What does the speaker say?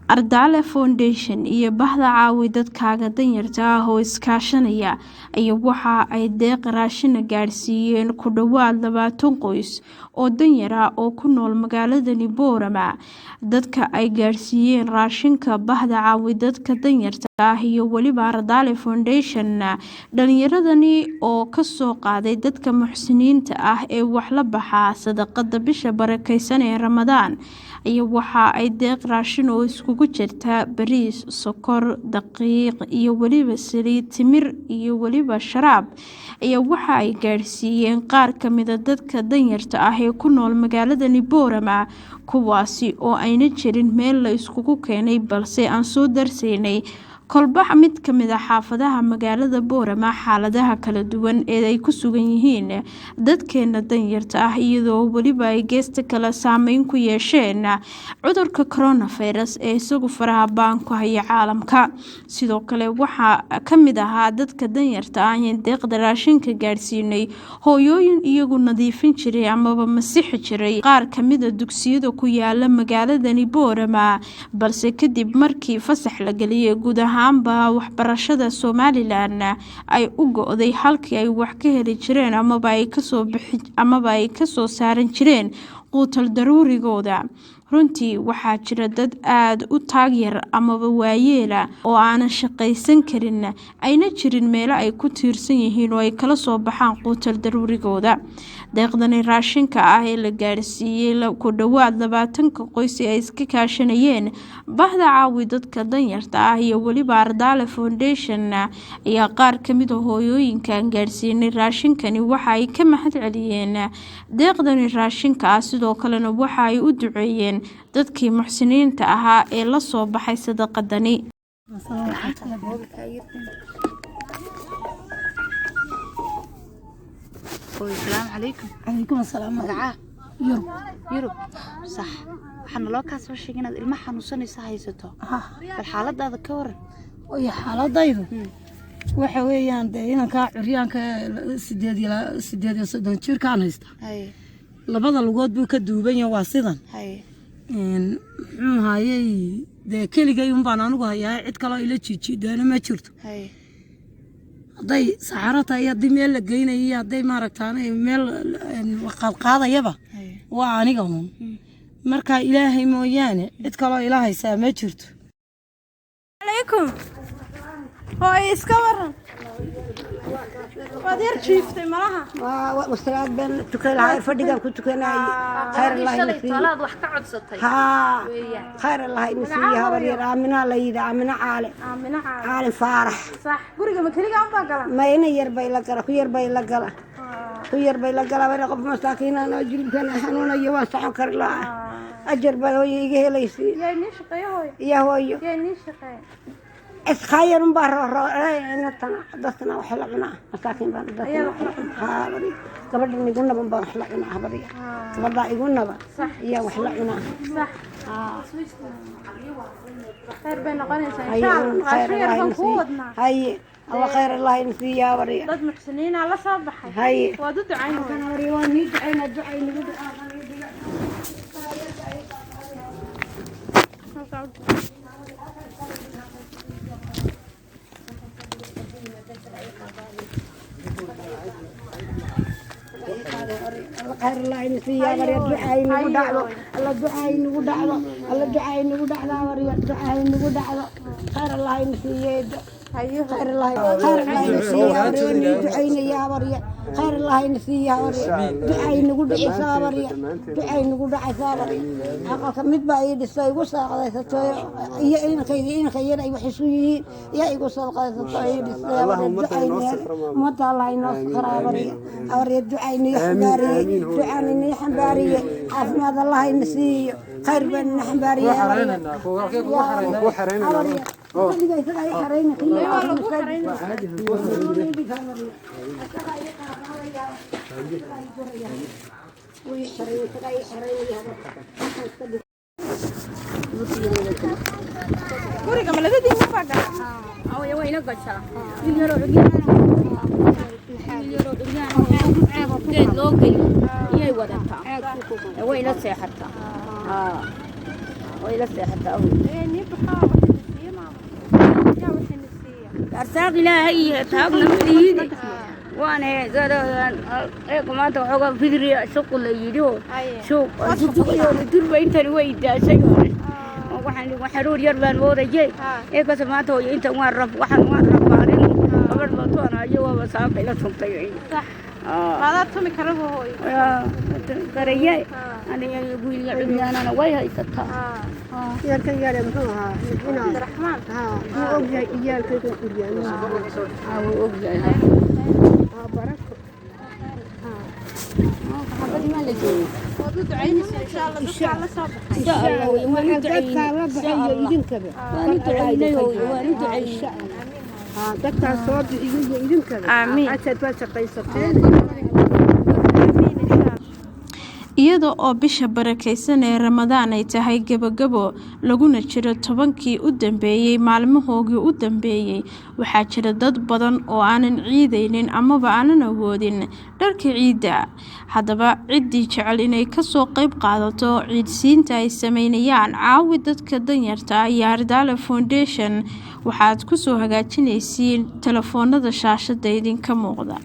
Ardale Foundation iyo Bahda Caawi dadkaaga danyarta ah oo iskaashanaya ayaa waxa ay deeq raashin gaarsiiyeen ku dhawaad 20 qoys oo danyar ah oo ku nool magaalada Boorama. Dadka ay gaarsiiyeen raashinka Bahda Caawi dadka danyarta ah iyo waliba Ardale Foundation dhalinyaradani oo ka soo qaaday dadka muxsiniinta ah ee wax la baxa sadaqada bisha barakeysan ee Ramadaan ayaa waxa ay deeq raashin oo iskugu jirta bariis, sokor, daqiiq iyo waliba saliid, timir iyo waliba sharaab ayaa waxa ay gaarsiiyeen qaar ka mid ah dadka danyarta ah ee ku nool magaalada Boorama, kuwaasi oo ayna jirin meel la iskugu keenay balse aan soo darsaynay kolbax mid ka mid ah xaafadaha magaalada Boorama xaaladaha kala duwan ee ay ku sugan yihiin dadkeena danyarta ah iyadoo waliba ay geesta kala saameyn ku yeesheen cudurka coronavirus ee isagu faraha baan ku haya caalamka. Sidoo kale waxa ka mid ahaa dadka danyarta ah ee deeqda raashinka gaarsiinay hooyooyin iyagu nadiifin jiray amaba masixi jiray qaar ka mid ah dugsiyada ku yaala magaalada Boorama, balse kadib markii fasax la galiyay guud ahaanba waxbarashada Somaliland ay u go'day halkii ay wax ka heli jireen amaba ay ka soo saaran jireen quutal daruurigooda. Runtii waxaa jira dad aad u taageer amaba waayeela oo aanan shaqaysan karin ayna jirin meel ay ku tiirsan yihiin oo ay kala soo baxaan quutal daruurigooda. Deeqdani raashinka ah ee la gaarsiiyay ku dhawaad 20 qoys ee ay iska kaashanayeen Bahda Caawi dadka danyarta ah iyo waliba Ardale Foundation ayaa qaar ka mid ah hooyooyinkan gaarsiinay raashinkani waxa ay ka mahadceliyeen deeqdani raashinka ah, sidoo kalena waxa ay u duceeyeen dadkii muxsiniinta ahaa ee la soo baxay sadaqadani. السلام عليكم. عليكم السلام. مقعاه يرب صح. waxaan loo ka soo sheegay inaad ilmo xanuunsanaysa haysato bal xaaladaada ka waran. Way xaaladaydu waxa weeyaan inanka curyaanka 8 jirkaan haysta labada lugood buu ka duuban yahay waa sidan muxuu hayay keligay baan anigu hayaa cid kale ila jiijiidana ma jirto haday saxarata iyo meel la geynay haday maaragtaan meel qaadayaba waa aniga marka ilaahay mooyaane cid kale ilaahay ma jirto. عليكم هاي اسكورن وادير شيفتي مالها واستراحت بين تكلها فديقه كنت كنا خير الله ينسي طلعت wax ka codsatay خير الله ينسيها ورير امنا ليدا امنا عالم فارح صح غريغه ما كليغا ان باغلا ما ina yar bay la gala ku yar bay la gala wara qof masaakiin aan jilbkan xanuunayo waa saxo kar la ajar baa iga helaysi yaa ni shaqeeyo hooyo yaa ni shaqeeyo خير مبارر دستنا وحلقنا مساكين بان دستنا ها بري قبل نقولنا بنبا حلقنا بري قبل يقولنا صح يا وحلقنا صح خير بين قنيسه ان شاء الله خير الله هاي الله خير الله ينسي يا بري dad muxsiniin ala soo baxay هاي wadu ducayn kana bari waan ni ducayna خير الله ينسي يا بري دعاي نغو دعو الله دعاي نغو دعو الله دعاي نغو دعو بري دعاي نغو دعو خير الله ينسي خير الله ينسي يا بري دعينا يا بري خير الله ينسي يا بري دعاي نغو دعيسا بري دعاي نغو دعيسا بري حقا مid baa ii dhisay igu soo qadaysato iyo in khayr ay waxisuuyiin yaa igu soo qadaysato ii dhisay umada Allah inoo kharaabariyo awriyo ducayni xambaariye ducayni xambaariye caafimaad Allah insiiyo khayr baan xambaariye ku xareena guriga ma laga diin ma baga aw yaa wayna gashaa geed loo geeyo iyay wadataa wayna seexataa وإلى ساحة أرساق إلهي تاقنا مليين وأنا قد ما توقع فكري شغل يديو شوف يوم أنت الويد شيء وحرور يربان ورجع بس ما توي أنت معرف معرف بعدين قبل ما تونا جوا وساق إلى سمتي هذا تومي كربه هوي كريه أنا يقول لي أنا ويا يستا يا كي يا رمها عبد الرحمن هو أوجي يا كي تقول يا هو أوجي بارك حبيبي ما لجي ودود عيني إن شاء الله دكتور على صباح إن شاء الله وأنا دكتور صباح يدين كذا وأنا دعي دكتور صباح يدين كذا آمين عشان تشقي صفتين iyada oo bisha barakeysan ee Ramadaan ay tahay gabagabo laguna jiro 10kii u dambeeyay maalmahoogii u dambeeyay waxaa jira dad badan oo aanan ciideynin amaba aanan awoodin dharka ciida hadaba cidii jecel inay ka soo qayb qaadato ciidsiinta ay sameynayaan caawi dadka danyarta iyo Ardala Foundation waxaad ku soo hagaajinaysiin telefoonada shaashada idinka muuqda